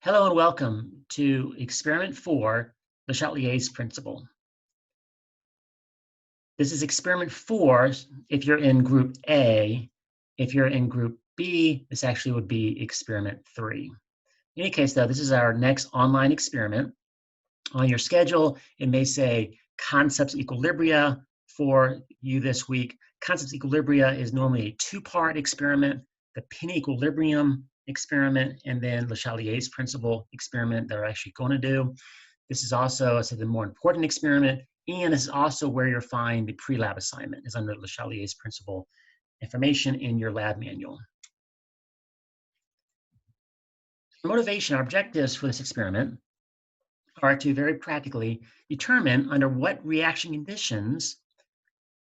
Hello and welcome to Experiment 4, the Chatelier's principle. This is Experiment 4 if you're in Group A. If you're in Group B, this actually would be Experiment 3. In any case, though, this is our next online experiment. On your schedule, it may say Concepts Equilibria for you this week. Concepts Equilibria is normally a two-part experiment, the penny equilibrium experiment, and then Le Chatelier's principle experiment that we're actually going to do. This is also, I said, the more important experiment, and this is also where you'll find the pre-lab assignment, is under Le Chatelier's principle information in your lab manual. Motivation, our objectives for this experiment are to very practically determine under what reaction conditions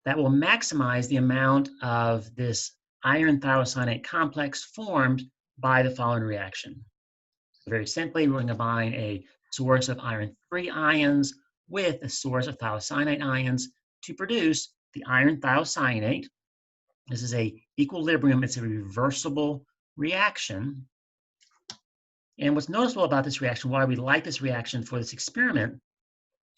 that will maximize the amount of this iron thiocyanate complex formed by the following reaction. So very simply, we're going to combine a source of iron 3 ions with a source of thiocyanate ions to produce the iron thiocyanate. This is a equilibrium, it's a reversible reaction. And what's noticeable about this reaction, why we like this reaction for this experiment,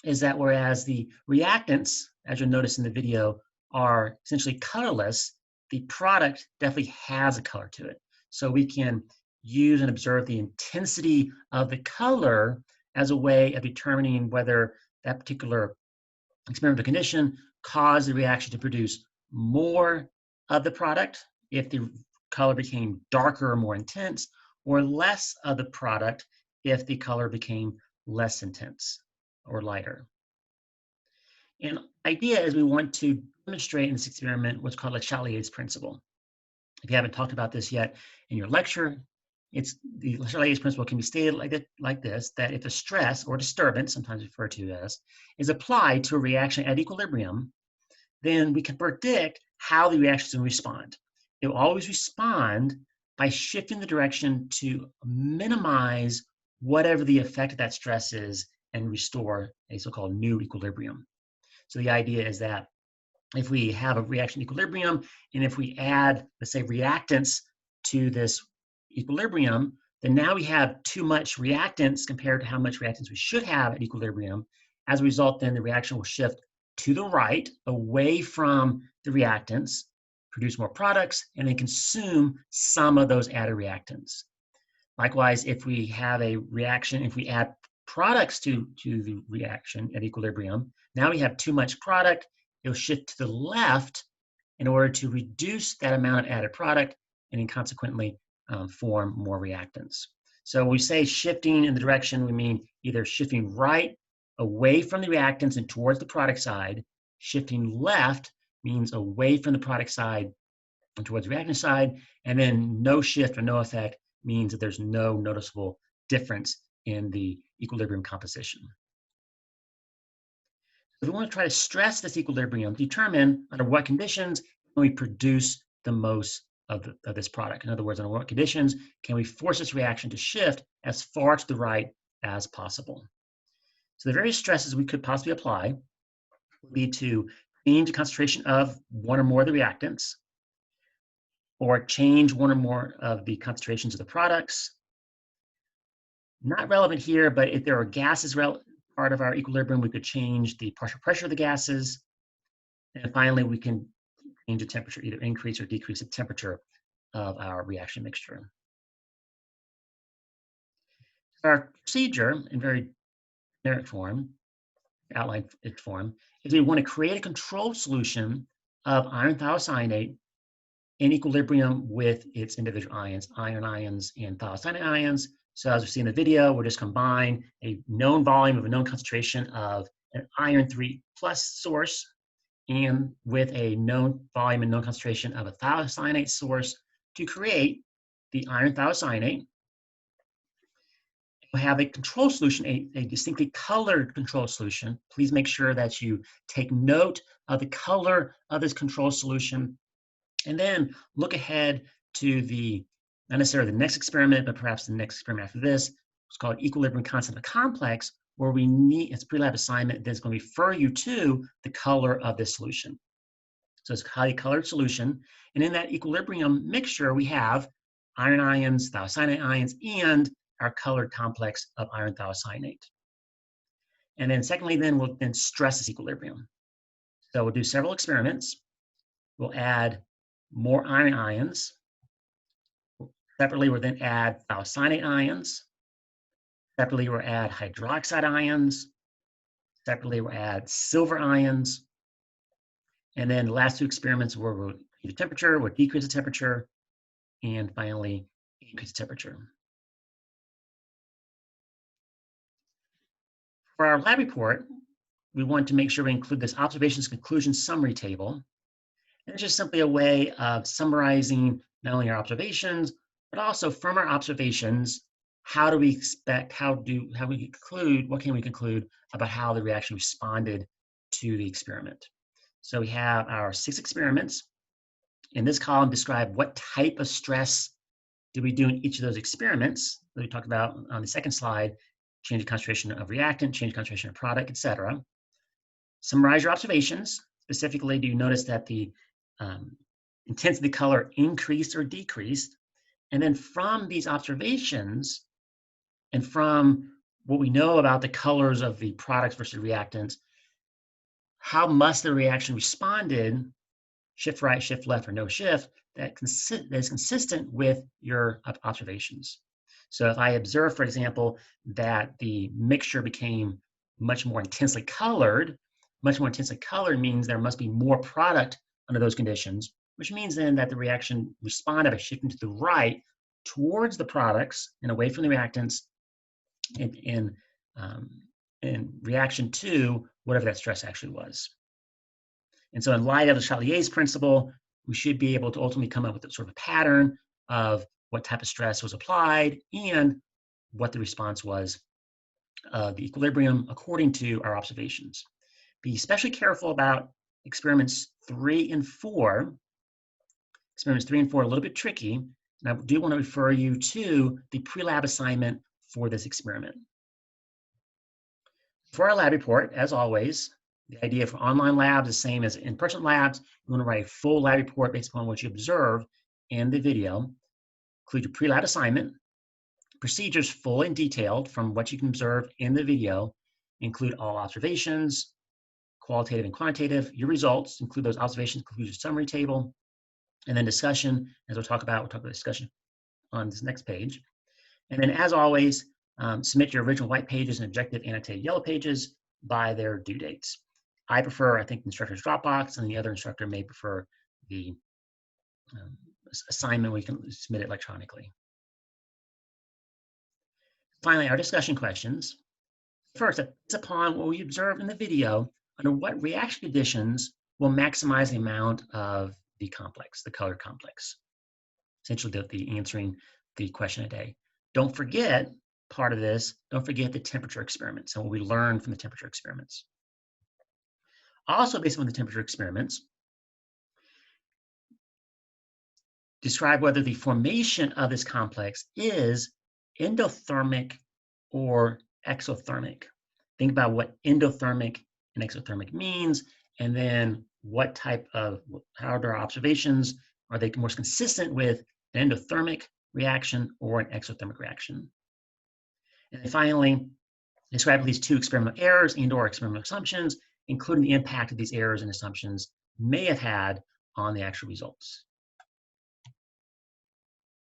is that whereas the reactants, as you'll notice in the video, are essentially colorless, the product definitely has a color to it. So we can use and observe the intensity of the color as a way of determining whether that particular experimental condition caused the reaction to produce more of the product if the color became darker or more intense, or less of the product if the color became less intense or lighter. And the idea is we want to demonstrate in this experiment what's called Le Chatelier's principle. If you haven't talked about this yet in your lecture, it's the Le Chatelier's principle can be stated like this, that if a stress or disturbance, sometimes referred to as, is applied to a reaction at equilibrium, then we can predict how the reaction will respond. It will always respond by shifting the direction to minimize whatever the effect of that stress is and restore a so-called new equilibrium. So the idea is that if we have a reaction equilibrium, and if we add, let's say, reactants to this equilibrium, then now we have too much reactants compared to how much reactants we should have at equilibrium. As a result, then the reaction will shift to the right, away from the reactants, produce more products, and then consume some of those added reactants. Likewise, if we have a reaction, if we add products to the reaction at equilibrium, now we have too much product, it'll shift to the left in order to reduce that amount of added product and then consequently form more reactants. So when we say shifting in the direction, we mean either shifting right away from the reactants and towards the product side. Shifting left means away from the product side and towards the reactant side. And then no shift or no effect means that there's no noticeable difference in the equilibrium composition. If we want to try to stress this equilibrium, determine under what conditions can we produce the most of this product. In other words, under what conditions can we force this reaction to shift as far to the right as possible. So the various stresses we could possibly apply would be to change the concentration of one or more of the reactants, or change one or more of the concentrations of the products. Not relevant here, but if there are gases part of our equilibrium, we could change the partial pressure of the gases. And finally, we can change the temperature, either increase or decrease the temperature of our reaction mixture. Our procedure, in very generic form, outline form, is we want to create a controlled solution of iron thiocyanate in equilibrium with its individual ions, iron ions and thiocyanate ions. So as we see in the video, we'll just combine a known volume of a known concentration of an iron 3+ source and with a known volume and known concentration of a thiocyanate source to create the iron thiocyanate. We'll have a control solution, a distinctly colored control solution. Please make sure that you take note of the color of this control solution, and then look ahead to the, not necessarily the next experiment, but perhaps the next experiment after this. It's called equilibrium constant of a complex, where we need, it's a pre-lab assignment that's going to refer you to the color of this solution. So it's a highly colored solution. And in that equilibrium mixture, we have iron ions, thiocyanate ions, and our colored complex of iron thiocyanate. And then secondly, then we'll then stress this equilibrium. So we'll do several experiments. We'll add more iron ions. Separately, we'll then add thiocyanate ions. Separately, we'll add hydroxide ions. Separately, we'll add silver ions. And then the last two experiments where we'll increase the temperature, we'll decrease the temperature, and finally, increase the temperature. For our lab report, we want to make sure we include this observations conclusion summary table. And it's just simply a way of summarizing not only our observations, but also from our observations, how do we expect, what can we conclude about how the reaction responded to the experiment. So we have our 6 experiments. In this column, describe what type of stress did we do in each of those experiments that we talked about on the second slide, change of concentration of reactant, change of concentration of product, etc. Summarize your observations. Specifically, do you notice that the intensity of color increased or decreased? And then from these observations and from what we know about the colors of the products versus reactants, how much the reaction responded, shift right, shift left, or no shift, that is consistent with your observations. So if I observe, for example, that the mixture became much more intensely colored means there must be more product under those conditions, which means then that the reaction responded by shifting to the right towards the products and away from the reactants in reaction to whatever that stress actually was. And so in light of the Chatelier's principle, we should be able to ultimately come up with a sort of a pattern of what type of stress was applied and what the response was of the equilibrium according to our observations. Be especially careful about experiments 3 and 4. Experiments 3 and 4 are a little bit tricky, and I do want to refer you to the pre-lab assignment for this experiment. For our lab report, as always, the idea for online labs is the same as in-person labs. You want to write a full lab report based upon what you observe in the video. Include your pre-lab assignment, procedures full and detailed from what you can observe in the video, include all observations, qualitative and quantitative, your results, include those observations, conclusion summary table, and then discussion, as we'll talk about discussion on this next page. And then as always, submit your original white pages and objective annotated yellow pages by their due dates. I prefer, the instructor's Dropbox, and the other instructor may prefer the assignment where you can submit it electronically. Finally, our discussion questions. First, it's upon what we observed in the video, under what reaction conditions will maximize the amount of the complex, the color complex. Essentially, the answering the question a day. Don't forget part of this, don't forget the temperature experiments and what we learned from the temperature experiments. Also, based on the temperature experiments, describe whether the formation of this complex is endothermic or exothermic. Think about what endothermic and exothermic means, and then what type of, how are our observations, are they more consistent with an endothermic reaction or an exothermic reaction? And then finally, describe these 2 experimental errors and/or experimental assumptions, including the impact of these errors and assumptions may have had on the actual results.